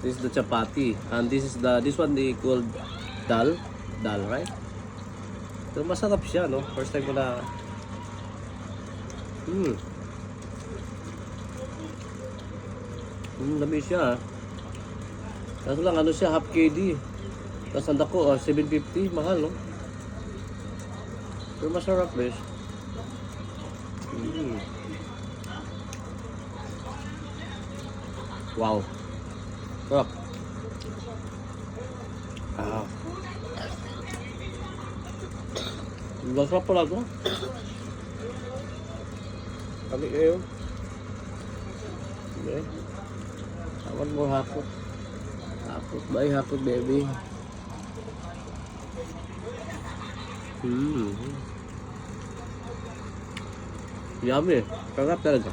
This is the chapati. And this one they called dal. Dal, right? So masarap siya, no? First time ko na... Lami siya. Kaso lang, ano siya, half KD. Tapos ang dako, 750. Mahal, no? Pero masarap, guys. Wow. Sarap. Masarap pala ito. Kami kayo. Okay. One more hapot. Hapot. Bye hapot, baby. Yummy. Sarap talaga.